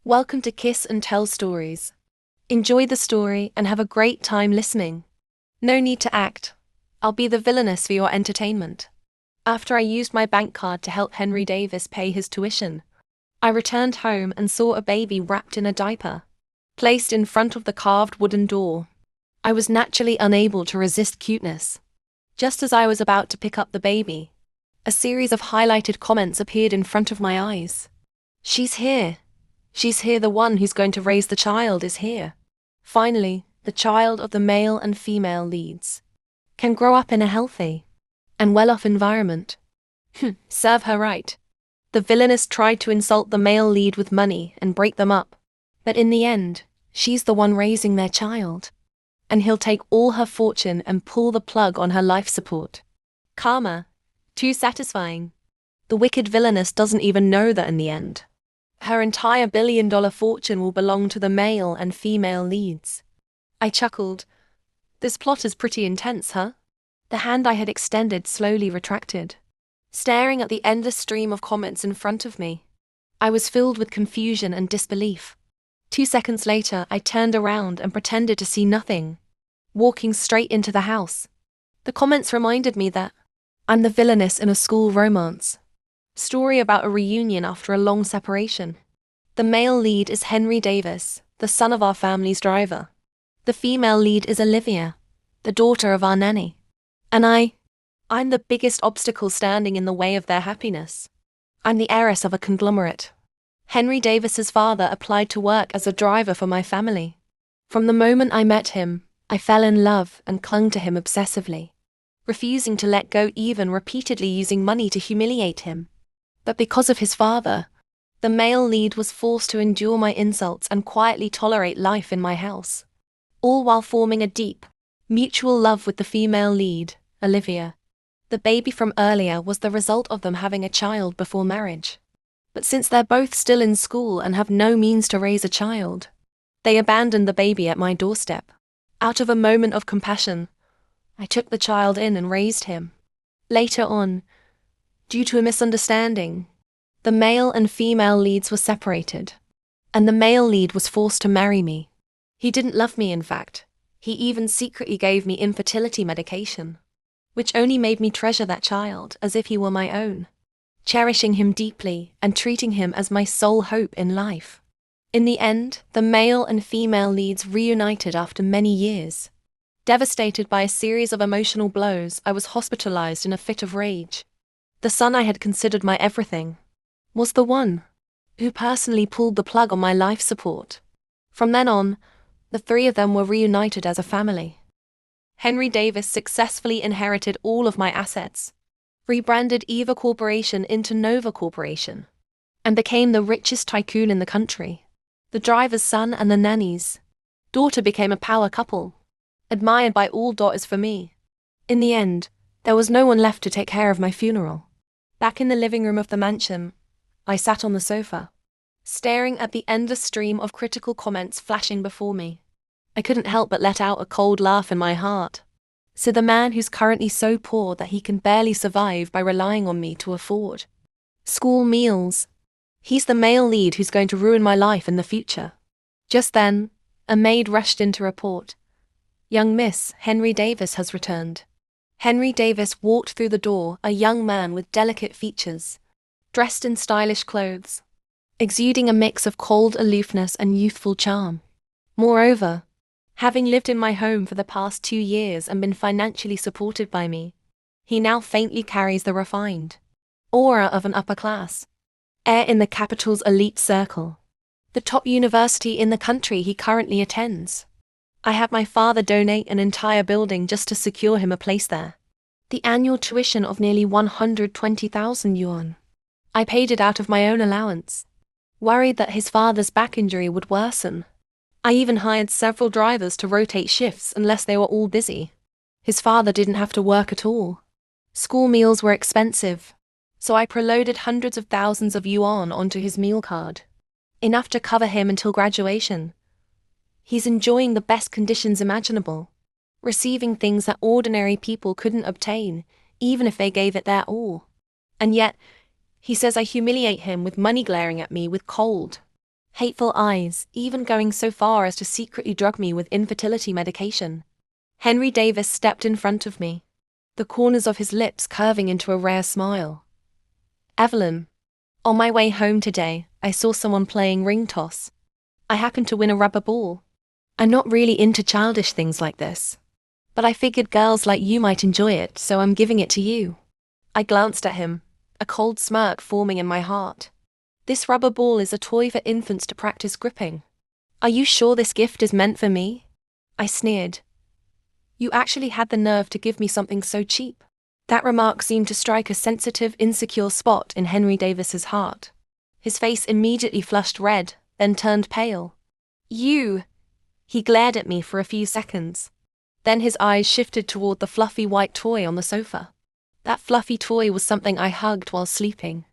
Welcome to Kiss and Tell Stories. Enjoy the story and have a great time listening. No need to act. I'll be the villainess for your entertainment. After I used my bank card to help Henry Davis pay his tuition, I returned home and saw a baby wrapped in a diaper, placed in front of the carved wooden door. I was naturally unable to resist cuteness. Just as I was about to pick up the baby, a series of highlighted comments appeared in front of my eyes. She's here. She's here, the one who's going to raise the child is here. Finally, the child of the male and female leads can grow up in a healthy and well-off environment. Serve her right. The villainess tried to insult the male lead with money and break them up, but in the end, she's the one raising their child, and he'll take all her fortune and pull the plug on her life support. Karma. Too satisfying. The wicked villainess doesn't even know that in the end, her entire billion-dollar fortune will belong to the male and female leads. I chuckled. This plot is pretty intense, huh? The hand I had extended slowly retracted, staring at the endless stream of comments in front of me. I was filled with confusion and disbelief. 2 seconds later, I turned around and pretended to see nothing, walking straight into the house. The comments reminded me that I'm the villainess in a school romance story about a reunion after a long separation. The male lead is Henry Davis, the son of our family's driver. The female lead is Olivia, the daughter of our nanny. And I'm the biggest obstacle standing in the way of their happiness. I'm the heiress of a conglomerate. Henry Davis's father applied to work as a driver for my family. From the moment I met him, I fell in love and clung to him obsessively, refusing to let go, even repeatedly using money to humiliate him. But because of his father, the male lead was forced to endure my insults and quietly tolerate life in my house, all while forming a deep, mutual love with the female lead, Olivia. The baby from earlier was the result of them having a child before marriage. But since they're both still in school and have no means to raise a child, they abandoned the baby at my doorstep. Out of a moment of compassion, I took the child in and raised him. Later on, due to a misunderstanding, the male and female leads were separated, and the male lead was forced to marry me. He didn't love me, in fact. He even secretly gave me infertility medication, which only made me treasure that child as if he were my own, cherishing him deeply and treating him as my sole hope in life. In the end, the male and female leads reunited after many years. Devastated by a series of emotional blows, I was hospitalized in a fit of rage. The son I had considered my everything was the one who personally pulled the plug on my life support. From then on, the three of them were reunited as a family. Henry Davis successfully inherited all of my assets, rebranded Eva Corporation into Nova Corporation, and became the richest tycoon in the country. The driver's son and the nanny's daughter became a power couple, admired by all daughters for me. In the end, there was no one left to take care of my funeral. Back in the living room of the mansion, I sat on the sofa, staring at the endless stream of critical comments flashing before me. I couldn't help but let out a cold laugh in my heart. So the man who's currently so poor that he can barely survive by relying on me to afford school meals, he's the male lead who's going to ruin my life in the future. Just then, a maid rushed in to report, "Young Miss, Henry Davis has returned." Henry Davis walked through the door, a young man with delicate features, dressed in stylish clothes, exuding a mix of cold aloofness and youthful charm. Moreover, having lived in my home for the past 2 years and been financially supported by me, he now faintly carries the refined aura of an upper class heir in the capital's elite circle, the top university in the country he currently attends. I had my father donate an entire building just to secure him a place there. The annual tuition of nearly 120,000 yuan. I paid it out of my own allowance, worried that his father's back injury would worsen. I even hired several drivers to rotate shifts unless they were all busy. His father didn't have to work at all. School meals were expensive, so I preloaded hundreds of thousands of yuan onto his meal card, enough to cover him until graduation. He's enjoying the best conditions imaginable, receiving things that ordinary people couldn't obtain, even if they gave it their all. And yet, he says I humiliate him with money, glaring at me with cold Hateful eyes, even going so far as to secretly drug me with infertility medication. Henry Davis stepped in front of me, the corners of his lips curving into a rare smile. Evelyn, on my way home today, I saw someone playing ring toss. I happened to win a rubber ball. I'm not really into childish things like this, but I figured girls like you might enjoy it, so I'm giving it to you. I glanced at him, a cold smirk forming in my heart. This rubber ball is a toy for infants to practice gripping. Are you sure this gift is meant for me? I sneered. You actually had the nerve to give me something so cheap. That remark seemed to strike a sensitive, insecure spot in Henry Davis's heart. His face immediately flushed red, then turned pale. You! He glared at me for a few seconds. Then his eyes shifted toward the fluffy white toy on the sofa. That fluffy toy was something I hugged while sleeping.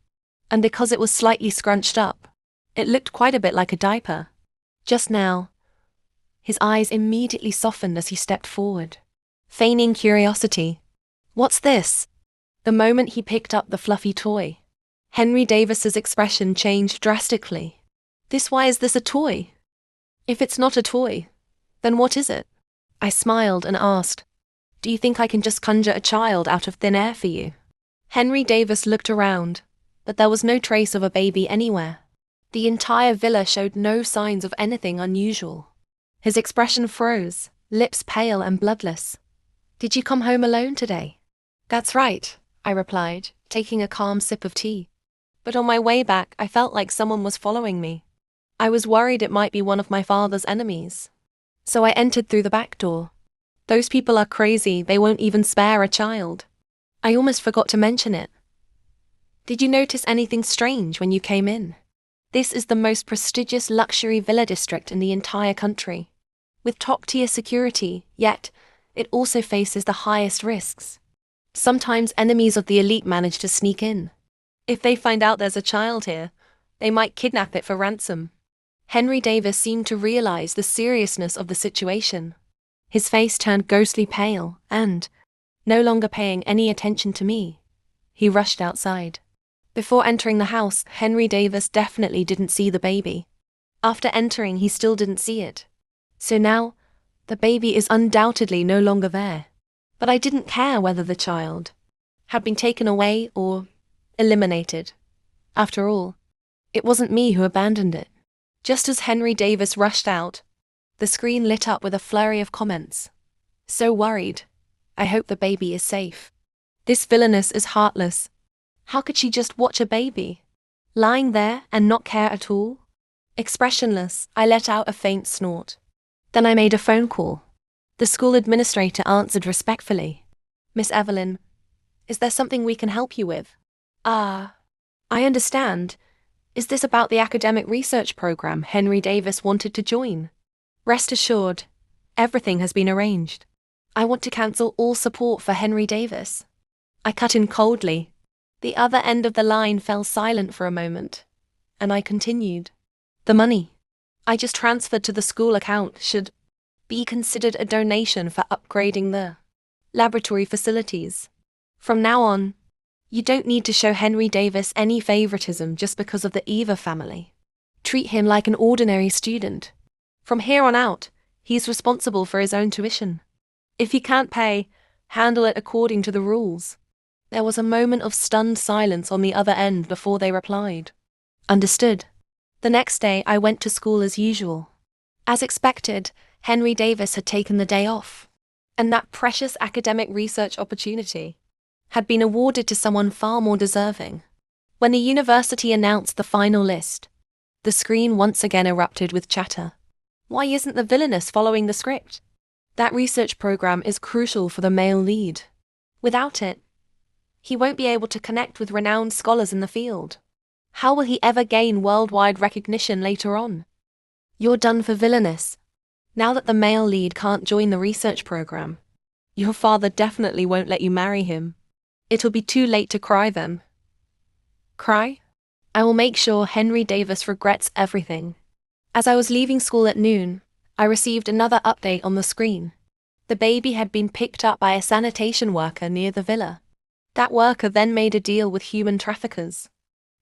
And because it was slightly scrunched up, it looked quite a bit like a diaper. Just now, his eyes immediately softened as he stepped forward, feigning curiosity. What's this? The moment he picked up the fluffy toy, Henry Davis's expression changed drastically. Why is this a toy? If it's not a toy, then what is it? I smiled and asked, do you think I can just conjure a child out of thin air for you? Henry Davis looked around, but there was no trace of a baby anywhere. The entire villa showed no signs of anything unusual. His expression froze, lips pale and bloodless. Did you come home alone today? That's right, I replied, taking a calm sip of tea. But on my way back, I felt like someone was following me. I was worried it might be one of my father's enemies. So I entered through the back door. Those people are crazy, they won't even spare a child. I almost forgot to mention it. Did you notice anything strange when you came in? This is the most prestigious luxury villa district in the entire country, with top-tier security, yet it also faces the highest risks. Sometimes enemies of the elite manage to sneak in. If they find out there's a child here, they might kidnap it for ransom. Henry Davis seemed to realize the seriousness of the situation. His face turned ghostly pale and, no longer paying any attention to me, he rushed outside. Before entering the house, Henry Davis definitely didn't see the baby. After entering, he still didn't see it. So now, the baby is undoubtedly no longer there. But I didn't care whether the child had been taken away or eliminated. After all, it wasn't me who abandoned it. Just as Henry Davis rushed out, the screen lit up with a flurry of comments. So worried. I hope the baby is safe. This Villainess is heartless. How could she just watch a baby lying there and not care at all? Expressionless, I let out a faint snort. Then I made a phone call. The school administrator answered respectfully. Miss Evelyn, is there something we can help you with? I understand. Is this about the academic research program Henry Davis wanted to join? Rest assured, everything has been arranged. I want to cancel all support for Henry Davis. I cut in coldly. The other end of the line fell silent for a moment, and I continued. The money I just transferred to the school account should be considered a donation for upgrading the laboratory facilities. From now on, you don't need to show Henry Davis any favoritism just because of the Eva family. Treat him like an ordinary student. From here on out, he's responsible for his own tuition. If he can't pay, handle it according to the rules. There was a moment of stunned silence on the other end before they replied. Understood. The next day, I went to school as usual. As expected, Henry Davis had taken the day off, and that precious academic research opportunity had been awarded to someone far more deserving. When the university announced the final list, the screen once again erupted with chatter. Why isn't the Villainess following the script? That research program is crucial for the male lead. Without it, he won't be able to connect with renowned scholars in the field. How will he ever gain worldwide recognition later on? You're done for Villainess. Now that the male lead can't join the research program, your father definitely won't let you marry him. It'll be too late to cry then. Cry? I will make sure Henry Davis regrets everything. As I was leaving school at noon, I received another update on the screen. The baby had been picked up by a sanitation worker near the villa. That worker then made a deal with human traffickers,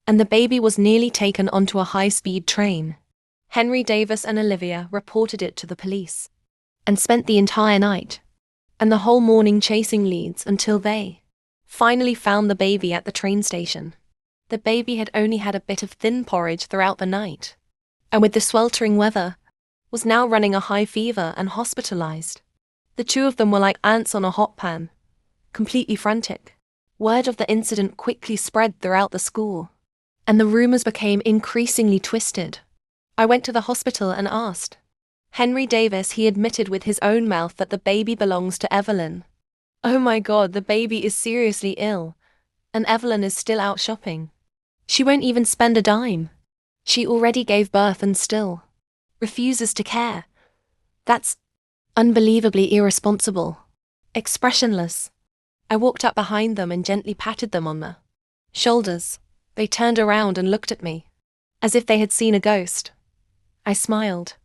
and the baby was nearly taken onto a high-speed train. Henry Davis and Olivia reported it to the police and spent the entire night and the whole morning chasing leads until they finally found the baby at the train station. The baby had only had a bit of thin porridge throughout the night, and with the sweltering weather, was now running a high fever and hospitalized. The two of them were like ants on a hot pan, completely frantic. Word of the incident quickly spread throughout the school, and the rumors became increasingly twisted. I went to the hospital and asked Henry Davis. He admitted with his own mouth that the baby belongs to Evelyn. Oh my God, the baby is seriously ill, and Evelyn is still out shopping. She won't even spend a dime. She already gave birth and still refuses to care. That's unbelievably irresponsible. Expressionless, I walked up behind them and gently patted them on the shoulders. They turned around and looked at me, as if they had seen a ghost. I smiled.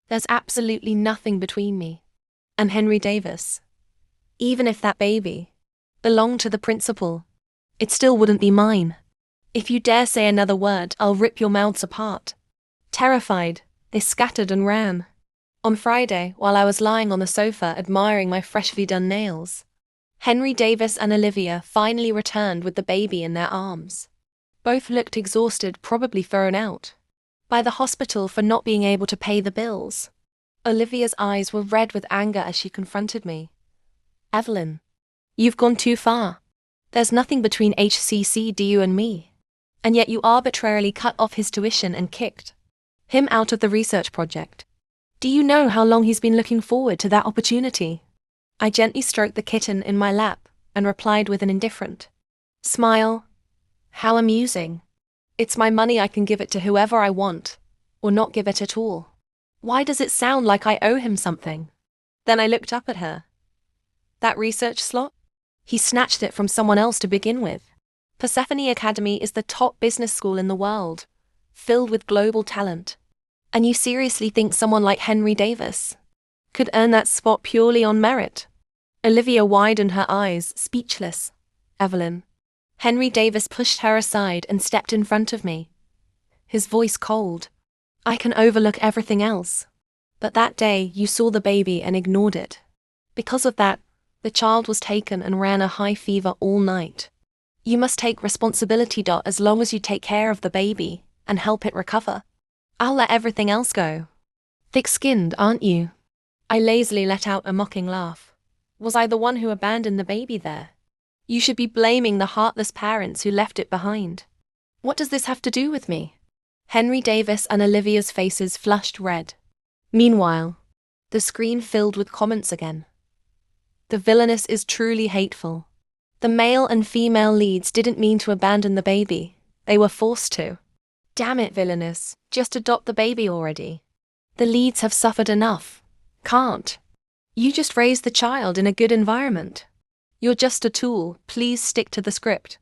There's absolutely nothing between me and Henry Davis. Even if that baby belonged to the principal, it still wouldn't be mine. If you dare say another word, I'll rip your mouths apart. Terrified, they scattered and ran. On Friday, while I was lying on the sofa admiring my freshly done nails, Henry Davis and Olivia finally returned with the baby in their arms. Both looked exhausted, probably thrown out by the hospital for not being able to pay the bills. Olivia's eyes were red with anger as she confronted me. Evelyn, you've gone too far. There's nothing between HCCDU and me. And yet you arbitrarily cut off his tuition and kicked him out of the research project. Do you know how long he's been looking forward to that opportunity? I gently stroked the kitten in my lap and replied with an indifferent smile. How amusing. It's my money, I can give it to whoever I want, or not give it at all. Why does it sound like I owe him something? Then I looked up at her. That research slot? He snatched it from someone else to begin with. Persephone Academy is the top business school in the world, filled with global talent. And you seriously think someone like Henry Davis could earn that spot purely on merit? Olivia widened her eyes, speechless. Evelyn. Henry Davis pushed her aside and stepped in front of me, his voice cold. I can overlook everything else, but that day you saw the baby and ignored it. Because of that, the child was taken and ran a high fever all night. You must take responsibility. As long as you take care of the baby and help it recover, I'll let everything else go. Thick-skinned, aren't you? I lazily let out a mocking laugh. Was I the one who abandoned the baby there? You should be blaming the heartless parents who left it behind. What does this have to do with me? Henry Davis and Olivia's faces flushed red. Meanwhile, the screen filled with comments again. The villainess is truly hateful. The male and female leads didn't mean to abandon the baby. They were forced to. Damn it, villainous. Just adopt the baby already. The leads have suffered enough. Can't. You just raise the child in a good environment. You're just a tool. Please stick to the script.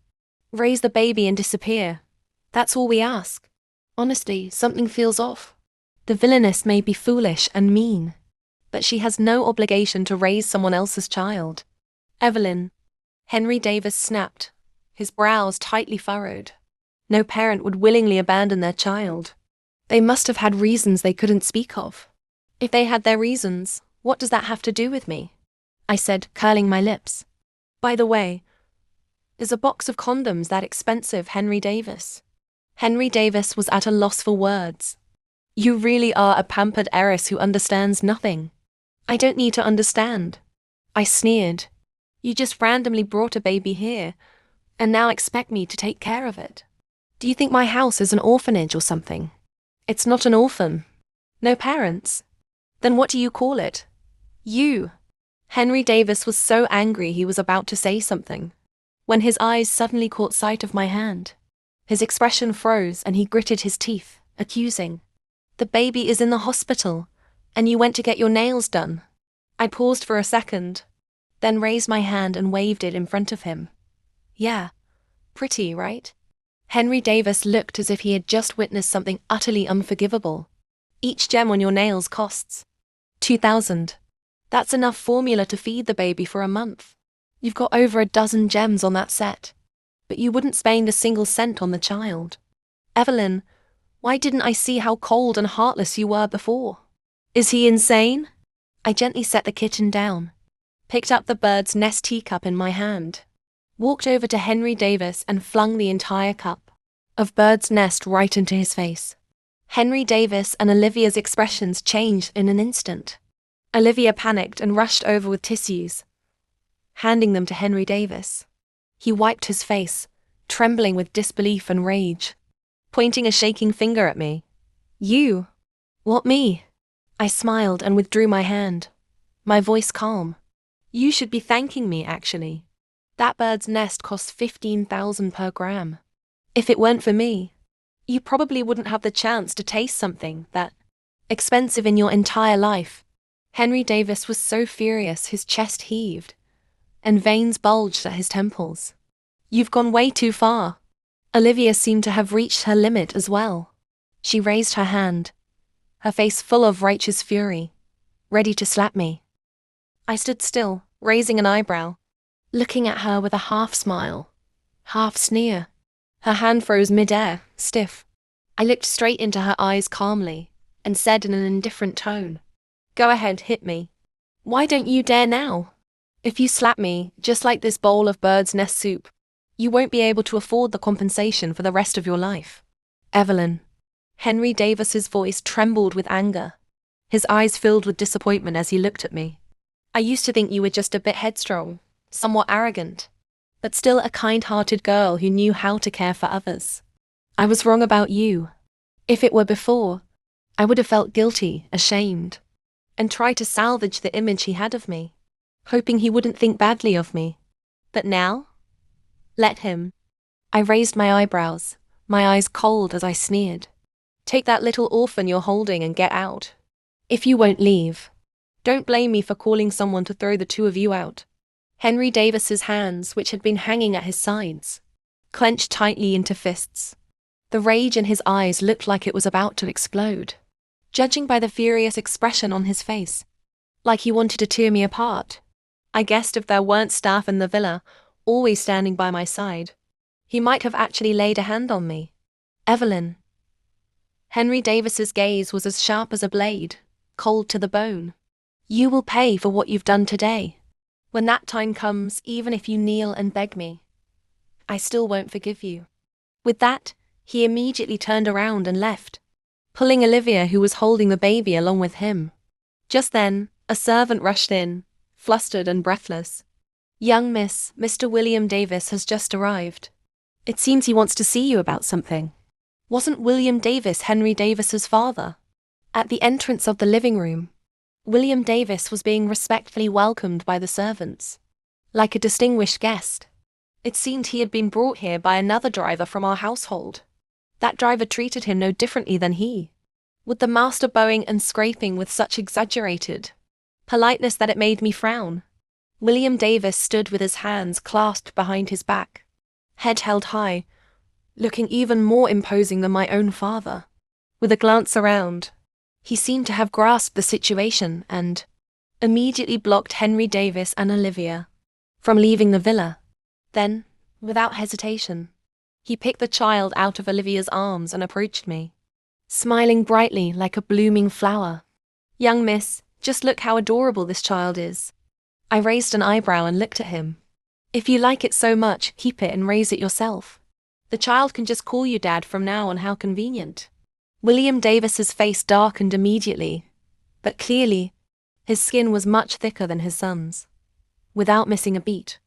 Raise the baby and disappear. That's all we ask. Honestly, something feels off. The villainess may be foolish and mean, but she has no obligation to raise someone else's child. Evelyn. Henry Davis snapped, his brows tightly furrowed. No parent would willingly abandon their child. They must have had reasons they couldn't speak of. If they had their reasons, what does that have to do with me? I said, curling my lips. By the way, is a box of condoms that expensive, Henry Davis? Henry Davis was at a loss for words. You really are a pampered heiress who understands nothing. I don't need to understand. I sneered. You just randomly brought a baby here, and now expect me to take care of it. Do you think my house is an orphanage or something? It's not an orphan. No parents. Then what do you call it? You. Henry Davis was so angry he was about to say something, when his eyes suddenly caught sight of my hand. His expression froze and he gritted his teeth, accusing. The baby is in the hospital, and you went to get your nails done. I paused for a second, then raised my hand and waved it in front of him. Yeah, pretty, right? Henry Davis looked as if he had just witnessed something utterly unforgivable. Each gem on your nails costs $2,000. That's enough formula to feed the baby for a month. You've got over a dozen gems on that set, but you wouldn't spend a single cent on the child. Evelyn, Why didn't I see how cold and heartless you were before? Is he insane? I gently set the kitten down, picked up the bird's nest teacup in my hand, walked over to Henry Davis and flung the entire cup of bird's nest right into his face. Henry Davis and Olivia's expressions changed in an instant. Olivia panicked and rushed over with tissues, handing them to Henry Davis. He wiped his face, trembling with disbelief and rage, pointing a shaking finger at me. You? What, me? I smiled and withdrew my hand, my voice calm. You should be thanking me, actually. That bird's nest costs 15,000 per gram. If it weren't for me, you probably wouldn't have the chance to taste something that expensive in your entire life. Henry Davis was so furious his chest heaved, and veins bulged at his temples. You've gone way too far. Olivia seemed to have reached her limit as well. She raised her hand, her face full of righteous fury, ready to slap me. I stood still, raising an eyebrow, looking at her with a half smile, half sneer. Her hand froze mid-air, stiff. I looked straight into her eyes calmly, and said in an indifferent tone, Go ahead, hit me. Why don't you dare now? If you slap me, just like this bowl of bird's nest soup, you won't be able to afford the compensation for the rest of your life. Evelyn. Henry Davis's voice trembled with anger. His eyes filled with disappointment as he looked at me. I used to think you were just a bit headstrong, somewhat arrogant, but still a kind-hearted girl who knew how to care for others. I was wrong about you. If it were before, I would have felt guilty, ashamed, and tried to salvage the image he had of me, hoping he wouldn't think badly of me. But now? Let him. I raised my eyebrows, my eyes cold as I sneered. Take that little orphan you're holding and get out. If you won't leave, don't blame me for calling someone to throw the two of you out. Henry Davis's hands, which had been hanging at his sides, clenched tightly into fists. The rage in his eyes looked like it was about to explode, judging by the furious expression on his face, like he wanted to tear me apart. I guessed if there weren't staff in the villa, always standing by my side, he might have actually laid a hand on me. Evelyn. Henry Davis's gaze was as sharp as a blade, cold to the bone. You will pay for what you've done today. When that time comes, even if you kneel and beg me, I still won't forgive you. With that, he immediately turned around and left, pulling Olivia, who was holding the baby, along with him. Just then, a servant rushed in, flustered and breathless. Young miss, Mr. William Davis has just arrived. It seems he wants to see you about something. Wasn't William Davis Henry Davis's father? At the entrance of the living room, William Davis was being respectfully welcomed by the servants, like a distinguished guest. It seemed he had been brought here by another driver from our household. That driver treated him no differently than he, with the master bowing and scraping with such exaggerated politeness that it made me frown. William Davis stood with his hands clasped behind his back, head held high, looking even more imposing than my own father. With a glance around, he seemed to have grasped the situation and immediately blocked Henry Davis and Olivia from leaving the villa. Then, without hesitation, he picked the child out of Olivia's arms and approached me, smiling brightly like a blooming flower. Young miss, just look how adorable this child is. I raised an eyebrow and looked at him. If you like it so much, keep it and raise it yourself. The child can just call you Dad from now on, how convenient. William Davis's face darkened immediately, but clearly, his skin was much thicker than his son's. Without missing a beat,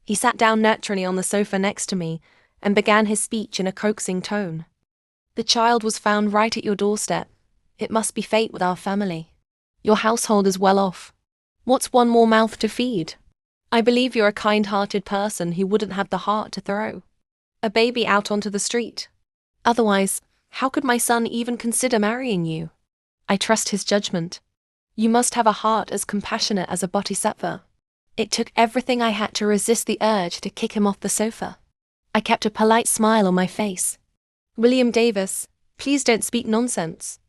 he sat down naturally on the sofa next to me and began his speech in a coaxing tone. The child was found right at your doorstep. It must be fate with our family. Your household is well off. What's one more mouth to feed? I believe you're a kind-hearted person who wouldn't have the heart to throw a baby out onto the street. Otherwise, how could my son even consider marrying you? I trust his judgment. You must have a heart as compassionate as a bodhisattva. It took everything I had to resist the urge to kick him off the sofa. I kept a polite smile on my face. William Davis, please don't speak nonsense.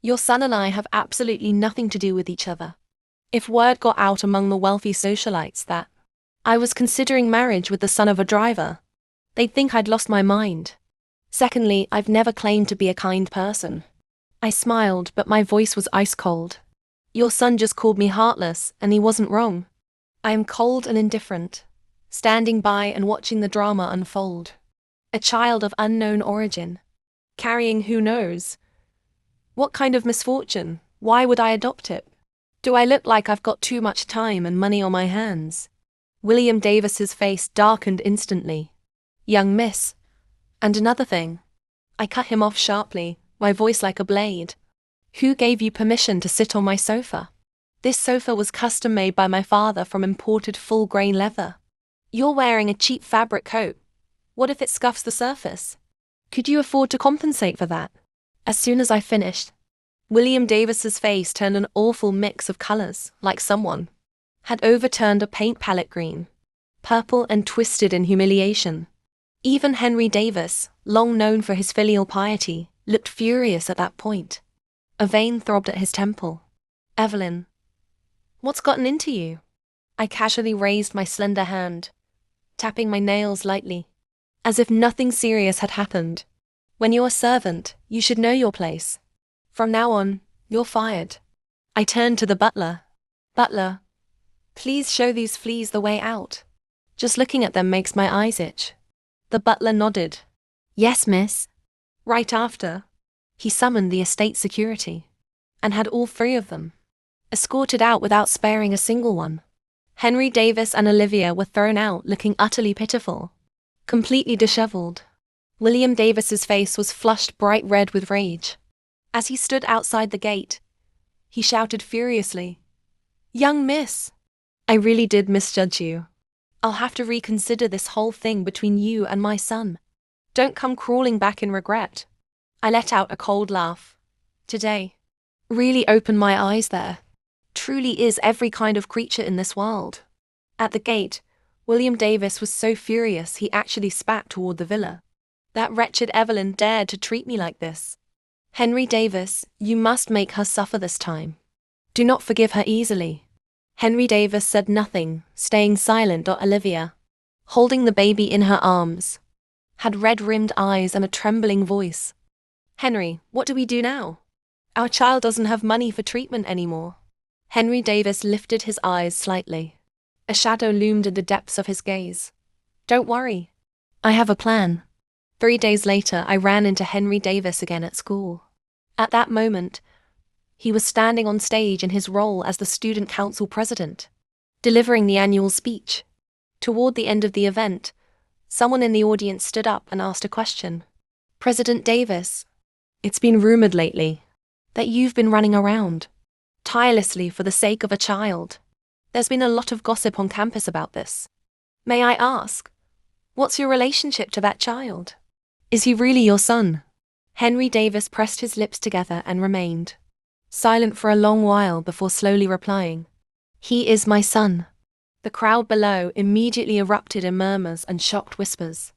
Your son and I have absolutely nothing to do with each other. If word got out among the wealthy socialites that I was considering marriage with the son of a driver, they'd think I'd lost my mind. Secondly, I've never claimed to be a kind person. I smiled, but my voice was ice cold. Your son just called me heartless, and he wasn't wrong. I am cold and indifferent, standing by and watching the drama unfold. A child of unknown origin, carrying who knows what kind of misfortune. Why would I adopt it? Do I look like I've got too much time and money on my hands? William Davis's face darkened instantly. Young miss. And another thing. I cut him off sharply, my voice like a blade. Who gave you permission to sit on my sofa? This sofa was custom made by my father from imported full-grain leather. You're wearing a cheap fabric coat. What if it scuffs the surface? Could you afford to compensate for that? As soon as I finished, William Davis's face turned an awful mix of colors, like someone had overturned a paint palette green, purple and twisted in humiliation. Even Henry Davis, long known for his filial piety, looked furious at that point. A vein throbbed at his temple. Evelyn, what's gotten into you? I casually raised my slender hand, tapping my nails lightly, as if nothing serious had happened. When you're a servant, you should know your place. From now on, you're fired. I turned to the butler. Butler, please show these fleas the way out. Just looking at them makes my eyes itch. The butler nodded. Yes, miss. Right after, he summoned the estate security, and had all three of them escorted out without sparing a single one. Henry Davis and Olivia were thrown out looking utterly pitiful, completely disheveled. William Davis's face was flushed bright red with rage. As he stood outside the gate, he shouted furiously, Young miss, I really did misjudge you. I'll have to reconsider this whole thing between you and my son. Don't come crawling back in regret. I let out a cold laugh. Today really opened my eyes there. Truly is every kind of creature in this world. At the gate, William Davis was so furious he actually spat toward the villa. That wretched Evelyn dared to treat me like this. Henry Davis, you must make her suffer this time. Do not forgive her easily. Henry Davis said nothing, staying silent. Olivia, holding the baby in her arms, had red-rimmed eyes and a trembling voice. Henry, what do we do now? Our child doesn't have money for treatment anymore. Henry Davis lifted his eyes slightly. A shadow loomed in the depths of his gaze. Don't worry. I have a plan. 3 days later, I ran into Henry Davis again at school. At that moment, he was standing on stage in his role as the student council president, delivering the annual speech. Toward the end of the event, someone in the audience stood up and asked a question. President Davis, it's been rumored lately that you've been running around tirelessly for the sake of a child. There's been a lot of gossip on campus about this. May I ask, what's your relationship to that child? Is he really your son? Henry Davis pressed his lips together and remained silent for a long while before slowly replying, He is my son. The crowd below immediately erupted in murmurs and shocked whispers.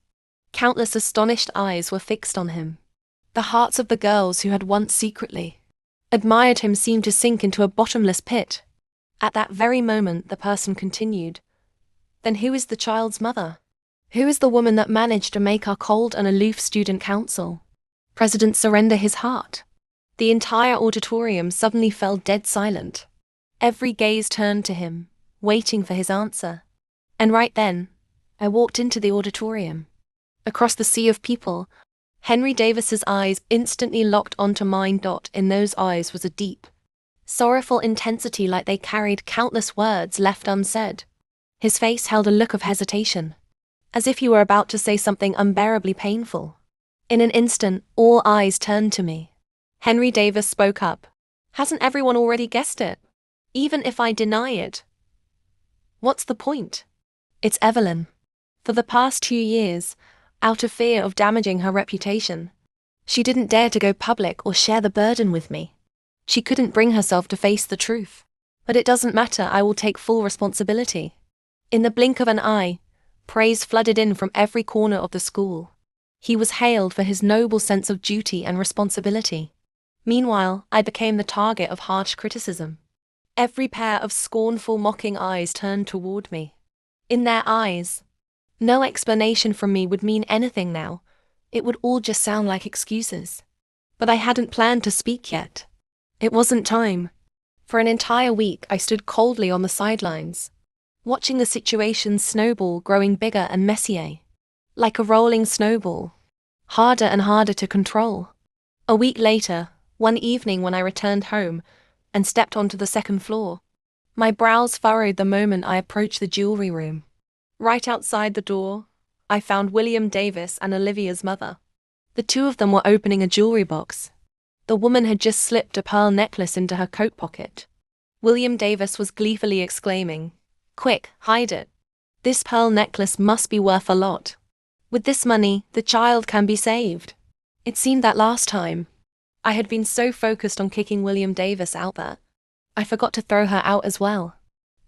Countless astonished eyes were fixed on him. The hearts of the girls who had once secretly admired him seemed to sink into a bottomless pit. At that very moment, the person continued, Then who is the child's mother? Who is the woman that managed to make our cold and aloof student council president surrender his heart? The entire auditorium suddenly fell dead silent. Every gaze turned to him, waiting for his answer. And right then, I walked into the auditorium. Across the sea of people, Henry Davis's eyes instantly locked onto mine. In those eyes was a deep, sorrowful intensity, like they carried countless words left unsaid. His face held a look of hesitation, as if he were about to say something unbearably painful. In an instant, all eyes turned to me. Henry Davis spoke up. Hasn't everyone already guessed it? Even if I deny it, what's the point? It's Evelyn. For the past 2 years, out of fear of damaging her reputation, she didn't dare to go public or share the burden with me. She couldn't bring herself to face the truth. But it doesn't matter, I will take full responsibility. In the blink of an eye, praise flooded in from every corner of the school. He was hailed for his noble sense of duty and responsibility. Meanwhile, I became the target of harsh criticism. Every pair of scornful, mocking eyes turned toward me. In their eyes, no explanation from me would mean anything now. it would all just sound like excuses. But I hadn't planned to speak yet. It wasn't time. For an entire week, I stood coldly on the sidelines, watching the situation snowball, growing bigger and messier. Like a rolling snowball. Harder and harder to control. A week later, one evening when I returned home and stepped onto the second floor, my brows furrowed the moment I approached the jewelry room. Right outside the door, I found William Davis and Olivia's mother. The two of them were opening a jewelry box. The woman had just slipped a pearl necklace into her coat pocket. William Davis was gleefully exclaiming, "Quick, hide it. This pearl necklace must be worth a lot. With this money, the child can be saved." It seemed that last time, I had been so focused on kicking William Davis out that I forgot to throw her out as well.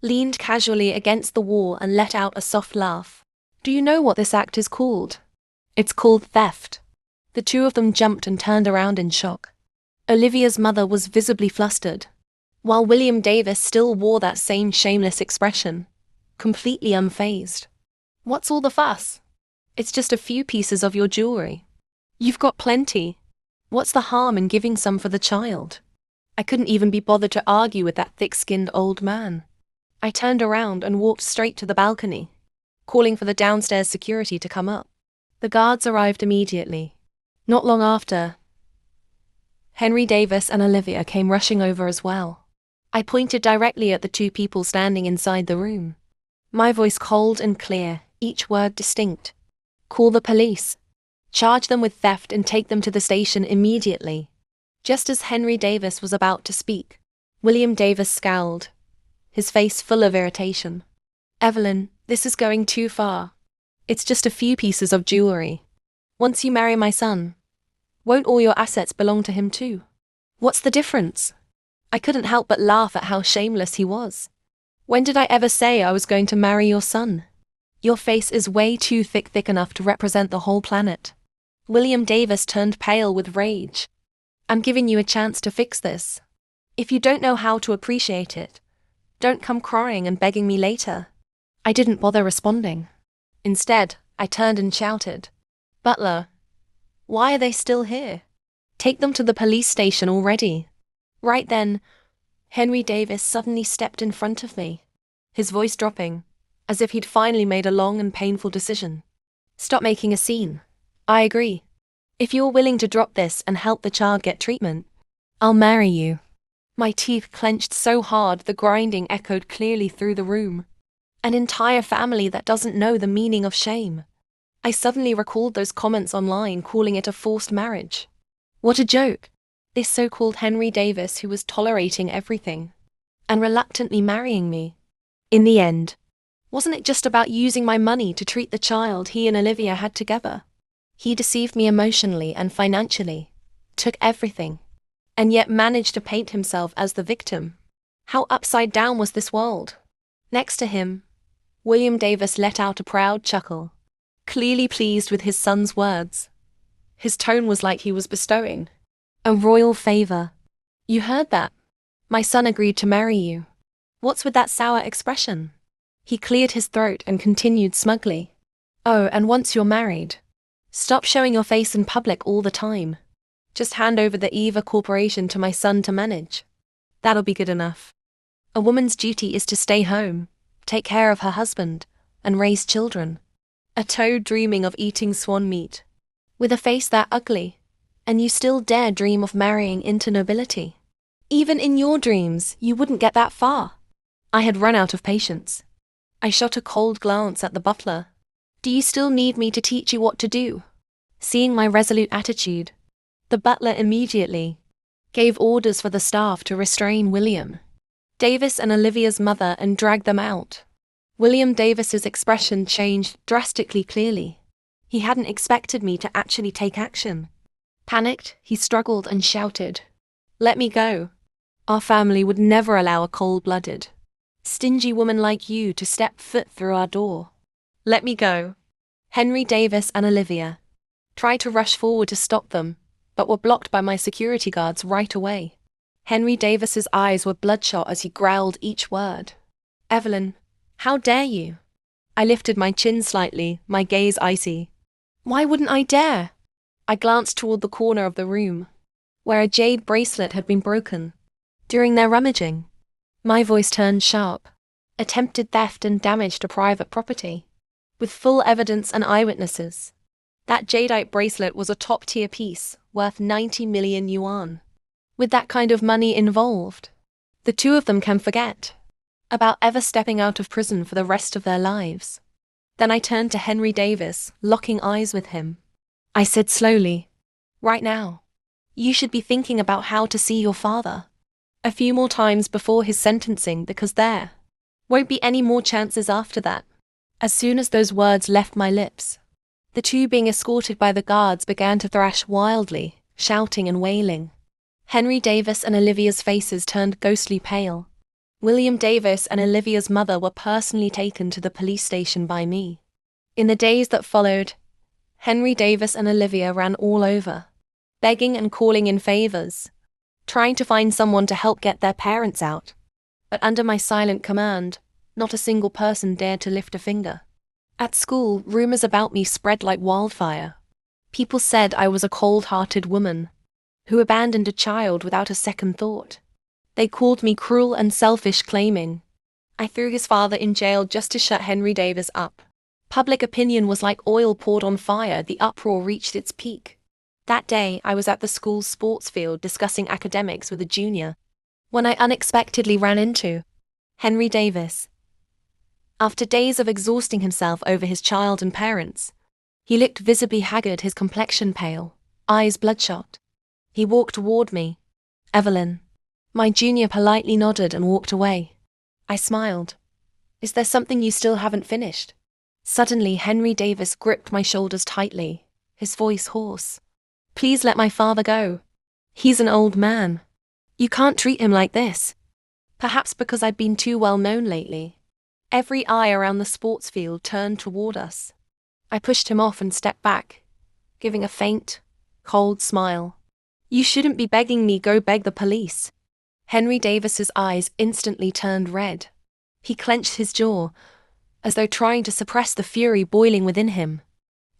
Leaned casually against the wall and let out a soft laugh. "Do you know what this act is called?" "It's called theft." The two of them jumped and turned around in shock. Olivia's mother was visibly flustered, while William Davis still wore that same shameless expression, completely unfazed. "What's all the fuss? It's just a few pieces of your jewelry. You've got plenty. What's the harm in giving some for the child?" I couldn't even be bothered to argue with that thick-skinned old man. I turned around and walked straight to the balcony, calling for the downstairs security to come up. The guards arrived immediately. Not long after, Henry Davis and Olivia came rushing over as well. I pointed directly at the two people standing inside the room. My voice cold and clear, each word distinct. "Call the police. Charge them with theft and take them to the station immediately." Just as Henry Davis was about to speak, William Davis scowled, his face full of irritation. "Evelyn, this is going too far. It's just a few pieces of jewelry. Once you marry my son, won't all your assets belong to him too? What's the difference?" I couldn't help but laugh at how shameless he was. "When did I ever say I was going to marry your son? Your face is way too thick enough to represent the whole planet." William Davis turned pale with rage. "I'm giving you a chance to fix this. If you don't know how to appreciate it, don't come crying and begging me later." I didn't bother responding. Instead, I turned and shouted, "Butler, why are they still here? Take them to the police station already." Right then, Henry Davis suddenly stepped in front of me, his voice dropping, as if he'd finally made a long and painful decision. "Stop making a scene. I agree. If you're willing to drop this and help the child get treatment, I'll marry you." My teeth clenched so hard the grinding echoed clearly through the room. An entire family that doesn't know the meaning of shame. I suddenly recalled those comments online calling it a forced marriage. What a joke. This so-called Henry Davis who was tolerating everything and reluctantly marrying me. In the end, wasn't it just about using my money to treat the child he and Olivia had together? He deceived me emotionally and financially, took everything, and yet managed to paint himself as the victim. How upside down was this world? Next to him, William Davis let out a proud chuckle, clearly pleased with his son's words. His tone was like he was bestowing a royal favor. "You heard that? My son agreed to marry you. What's with that sour expression?" He cleared his throat and continued smugly. "Oh, and once you're married, stop showing your face in public all the time. Just hand over the Eva Corporation to my son to manage. That'll be good enough. A woman's duty is to stay home, take care of her husband, and raise children. A toad dreaming of eating swan meat. With a face that ugly, and you still dare dream of marrying into nobility. Even in your dreams, you wouldn't get that far." I had run out of patience. I shot a cold glance at the butler. "Do you still need me to teach you what to do?" Seeing my resolute attitude, the butler immediately gave orders for the staff to restrain William Davis and Olivia's mother and drag them out. William Davis's expression changed drastically clearly. He hadn't expected me to actually take action. Panicked, he struggled and shouted, "Let me go. Our family would never allow a cold-blooded, stingy woman like you to step foot through our door. Let me go." Henry Davis and Olivia tried to rush forward to stop them, but were blocked by my security guards right away. Henry Davis's eyes were bloodshot as he growled each word. "Evelyn, how dare you?" I lifted my chin slightly, my gaze icy. "Why wouldn't I dare? I glanced toward the corner of the room, where a jade bracelet had been broken during their rummaging. My voice turned sharp. Attempted theft and damage to private property, with full evidence and eyewitnesses. That jadeite bracelet was a top-tier piece, worth 90 million yuan. With that kind of money involved, the two of them can forget about ever stepping out of prison for the rest of their lives. Then I turned to Henry Davis, locking eyes with him. I said slowly, "Right now, you should be thinking about how to see your father a few more times before his sentencing, because there won't be any more chances after that." As soon as those words left my lips, the two being escorted by the guards began to thrash wildly, shouting and wailing. Henry Davis and Olivia's faces turned ghostly pale. William Davis and Olivia's mother were personally taken to the police station by me. In the days that followed, Henry Davis and Olivia ran all over, begging and calling in favors, trying to find someone to help get their parents out. But under my silent command, not a single person dared to lift a finger. At school, rumors about me spread like wildfire. People said I was a cold-hearted woman who abandoned a child without a second thought. They called me cruel and selfish, claiming I threw his father in jail just to shut Henry Davis up. Public opinion was like oil poured on fire. The uproar reached its peak. That day, I was at the school's sports field discussing academics with a junior, when I unexpectedly ran into Henry Davis. After days of exhausting himself over his child and parents, he looked visibly haggard, his complexion pale, eyes bloodshot. He walked toward me. "Evelyn." My junior politely nodded and walked away. I smiled. "Is there something you still haven't finished?" Suddenly, Henry Davis gripped my shoulders tightly, his voice hoarse. "Please let my father go. He's an old man. You can't treat him like this." Perhaps because I'd been too well known lately, every eye around the sports field turned toward us. I pushed him off and stepped back, giving a faint, cold smile. "You shouldn't be begging me. Go beg the police." Henry Davis's eyes instantly turned red. He clenched his jaw, as though trying to suppress the fury boiling within him.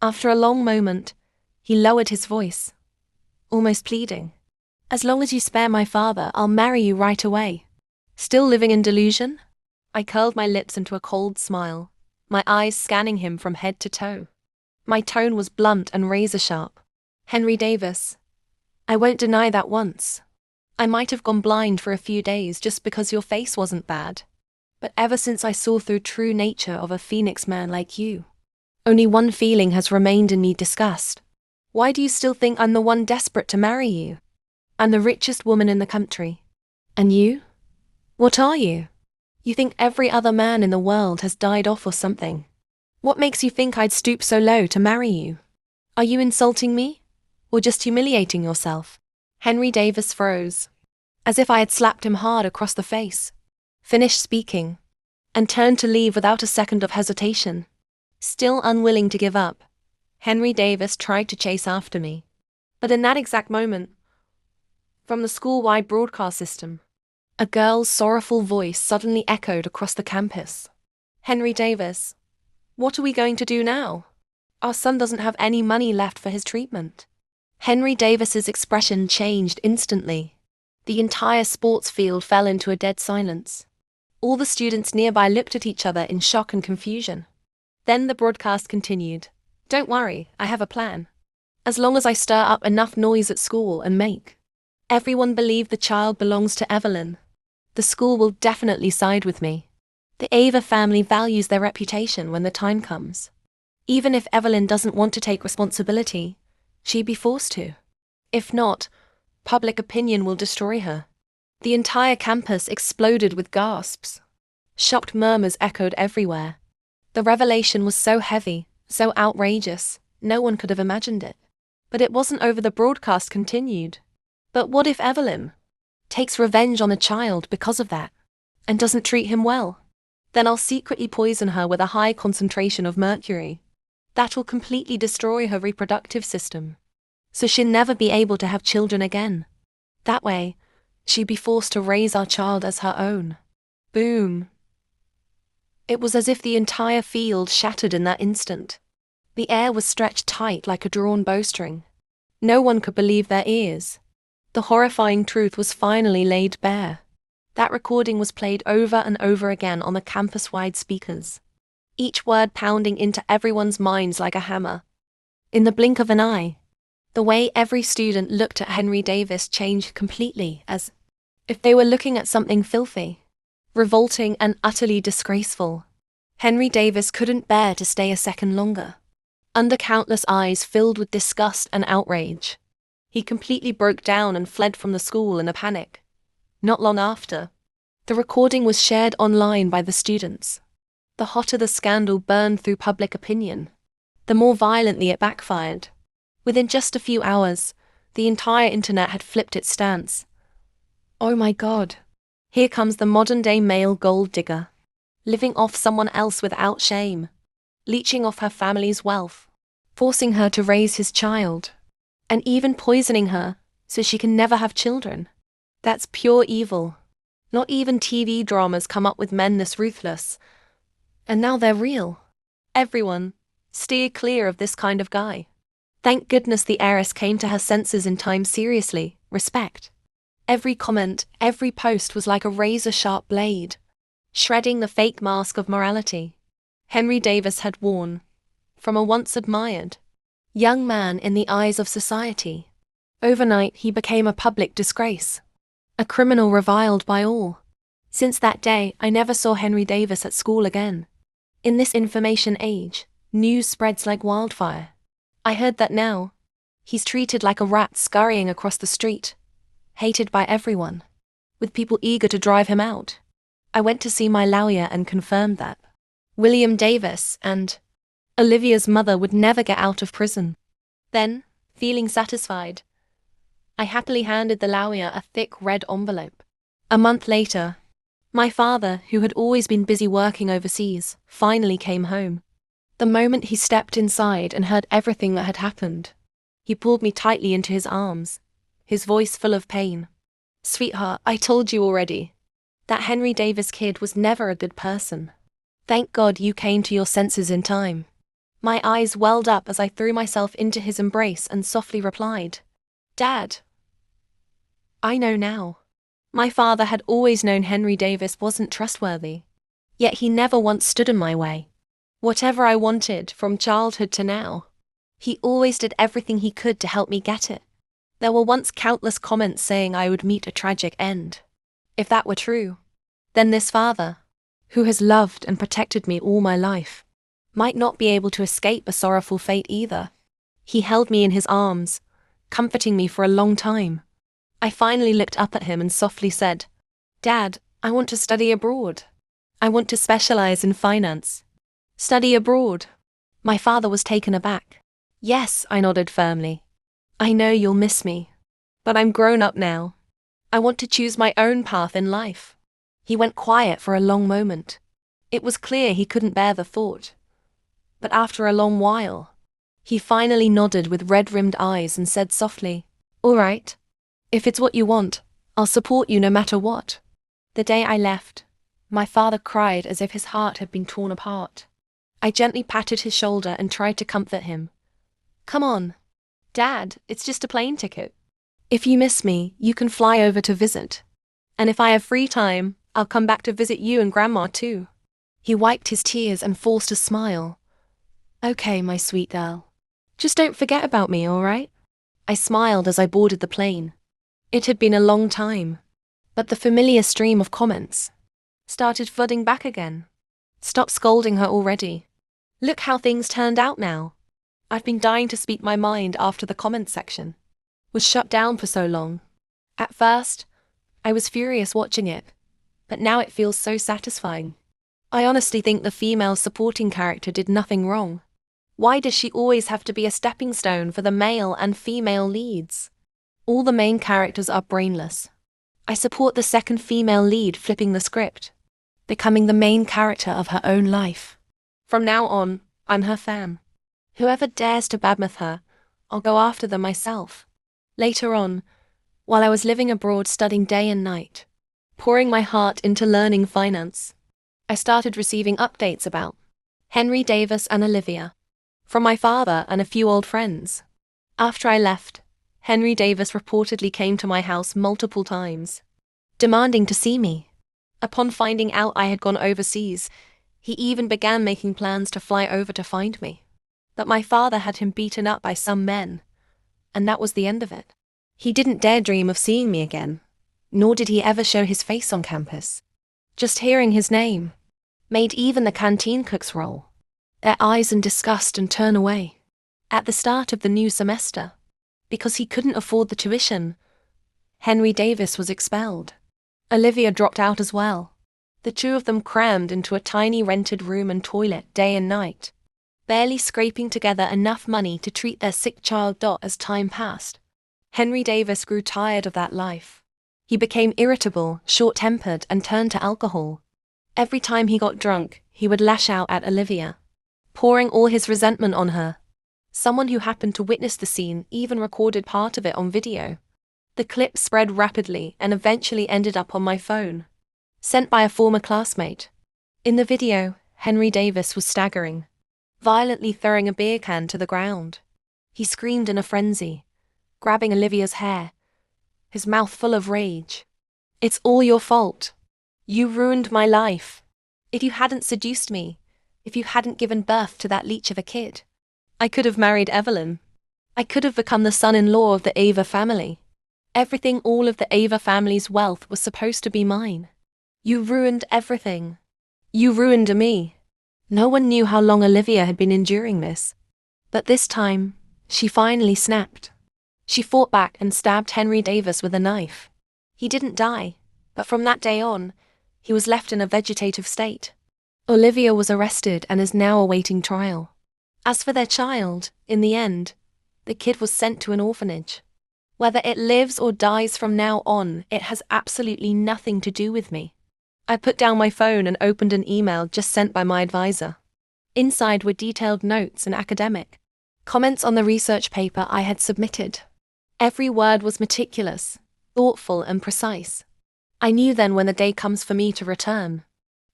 After a long moment, he lowered his voice, almost pleading. "As long as you spare my father, I'll marry you right away." Still living in delusion? I curled my lips into a cold smile, my eyes scanning him from head to toe. My tone was blunt and razor-sharp. "Henry Davis, I won't deny that once. I might have gone blind for a few days just because your face wasn't bad. But ever since I saw through true nature of a phoenix man like you, only one feeling has remained in me: disgust. Why do you still think I'm the one desperate to marry you? I'm the richest woman in the country. And you? What are you? You think every other man in the world has died off or something. What makes you think I'd stoop so low to marry you? Are you insulting me? Or just humiliating yourself?" Henry Davis froze, as if I had slapped him hard across the face, finished speaking, and turned to leave without a second of hesitation. Still unwilling to give up, Henry Davis tried to chase after me. But in that exact moment, from the school-wide broadcast system, a girl's sorrowful voice suddenly echoed across the campus. "Henry Davis, what are we going to do now? Our son doesn't have any money left for his treatment." Henry Davis's expression changed instantly. The entire sports field fell into a dead silence. All the students nearby looked at each other in shock and confusion. Then the broadcast continued. "Don't worry, I have a plan. As long as I stir up enough noise at school and make everyone believe the child belongs to Evelyn, the school will definitely side with me. The Ava family values their reputation when the time comes. Even if Evelyn doesn't want to take responsibility, she'd be forced to. If not, public opinion will destroy her." The entire campus exploded with gasps. Shocked murmurs echoed everywhere. The revelation was so heavy, so outrageous, no one could have imagined it. But it wasn't over. The broadcast continued. "But what if Evelyn takes revenge on the child because of that, and doesn't treat him well? Then I'll secretly poison her with a high concentration of mercury. That will completely destroy her reproductive system, so she'll never be able to have children again. That way, she'd be forced to raise our child as her own." Boom. It was as if the entire field shattered in that instant. The air was stretched tight like a drawn bowstring. No one could believe their ears. The horrifying truth was finally laid bare. That recording was played over and over again on the campus-wide speakers, each word pounding into everyone's minds like a hammer. In the blink of an eye, the way every student looked at Henry Davis changed completely, as if they were looking at something filthy, revolting and utterly disgraceful. Henry Davis couldn't bear to stay a second longer. Under countless eyes filled with disgust and outrage, he completely broke down and fled from the school in a panic. Not long after, the recording was shared online by the students. The hotter the scandal burned through public opinion, the more violently it backfired. Within just a few hours, the entire internet had flipped its stance. Oh my God. Here comes the modern-day male gold digger, living off someone else without shame, leeching off her family's wealth, forcing her to raise his child, and even poisoning her so she can never have children. That's pure evil. Not even TV dramas come up with men this ruthless. And now they're real. Everyone, steer clear of this kind of guy. Thank goodness the heiress came to her senses in time. Seriously, respect. Every comment, every post was like a razor-sharp blade, shredding the fake mask of morality Henry Davis had worn, from a once admired young man in the eyes of society. Overnight he became a public disgrace, a criminal reviled by all. Since that day, I never saw Henry Davis at school again. In this information age, news spreads like wildfire. I heard that now he's treated like a rat scurrying across the street, hated by everyone, with people eager to drive him out. I went to see my lawyer and confirmed that William Davis and Olivia's mother would never get out of prison. Then, feeling satisfied, I happily handed the lawyer a thick red envelope. A month later, my father, who had always been busy working overseas, finally came home. The moment he stepped inside and heard everything that had happened, he pulled me tightly into his arms, his voice full of pain. "Sweetheart, I told you already. That Henry Davis kid was never a good person. Thank God you came to your senses in time." My eyes welled up as I threw myself into his embrace and softly replied, "Dad, I know now." My father had always known Henry Davis wasn't trustworthy, yet he never once stood in my way. Whatever I wanted, from childhood to now, he always did everything he could to help me get it. There were once countless comments saying I would meet a tragic end. If that were true, then this father, who has loved and protected me all my life, might not be able to escape a sorrowful fate either. He held me in his arms, comforting me for a long time. I finally looked up at him and softly said, "Dad, I want to study abroad. I want to specialize in finance." "Study abroad?" My father was taken aback. "Yes," I nodded firmly. "I know you'll miss me, but I'm grown up now. I want to choose my own path in life." He went quiet for a long moment. It was clear he couldn't bear the thought. But after a long while, he finally nodded with red-rimmed eyes and said softly, "All right. If it's what you want, I'll support you no matter what." The day I left, my father cried as if his heart had been torn apart. I gently patted his shoulder and tried to comfort him. "Come on, Dad, it's just a plane ticket. If you miss me, you can fly over to visit. And if I have free time, I'll come back to visit you and Grandma too." He wiped his tears and forced a smile. "Okay, my sweet girl. Just don't forget about me, all right?" I smiled as I boarded the plane. It had been a long time, but the familiar stream of comments started flooding back again. "Stop scolding her already. Look how things turned out now." I've been dying to speak my mind after the comments section was shut down for so long. At first, I was furious watching it, but now it feels so satisfying. I honestly think the female supporting character did nothing wrong. Why does she always have to be a stepping stone for the male and female leads? All the main characters are brainless. I support the second female lead flipping the script, becoming the main character of her own life. From now on, I'm her fan. Whoever dares to badmouth her, I'll go after them myself. Later on, while I was living abroad studying day and night, pouring my heart into learning finance, I started receiving updates about Henry Davis and Olivia from my father and a few old friends. After I left, Henry Davis reportedly came to my house multiple times, demanding to see me. Upon finding out I had gone overseas, he even began making plans to fly over to find me. But my father had him beaten up by some men, and that was the end of it. He didn't dare dream of seeing me again, nor did he ever show his face on campus. Just hearing his name made even the canteen cooks roll their eyes in disgust and turn away. At the start of the new semester, because he couldn't afford the tuition, Henry Davis was expelled. Olivia dropped out as well. The two of them crammed into a tiny rented room and toilet day and night, barely scraping together enough money to treat their sick child. As time passed, Henry Davis grew tired of that life. He became irritable, short-tempered, and turned to alcohol. Every time he got drunk, he would lash out at Olivia, pouring all his resentment on her. Someone who happened to witness the scene even recorded part of it on video. The clip spread rapidly and eventually ended up on my phone, sent by a former classmate. In the video, Henry Davis was staggering, violently throwing a beer can to the ground. He screamed in a frenzy, grabbing Olivia's hair, his mouth full of rage. "It's all your fault. You ruined my life. If you hadn't seduced me, if you hadn't given birth to that leech of a kid, I could have married Evelyn. I could have become the son-in-law of the Ava family. Everything, all of the Ava family's wealth was supposed to be mine. You ruined everything. You ruined me." No one knew how long Olivia had been enduring this, but this time, she finally snapped. She fought back and stabbed Henry Davis with a knife. He didn't die, but from that day on, he was left in a vegetative state. Olivia was arrested and is now awaiting trial. As for their child, in the end, the kid was sent to an orphanage. Whether it lives or dies from now on, it has absolutely nothing to do with me. I put down my phone and opened an email just sent by my advisor. Inside were detailed notes and academic comments on the research paper I had submitted. Every word was meticulous, thoughtful, and precise. I knew then, when the day comes for me to return,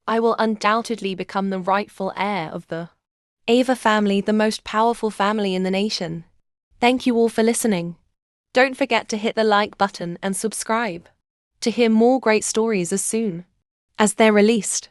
I will undoubtedly become the rightful heir of the Ava family, the most powerful family in the nation. Thank you all for listening. Don't forget to hit the like button and subscribe to hear more great stories as soon as they're released.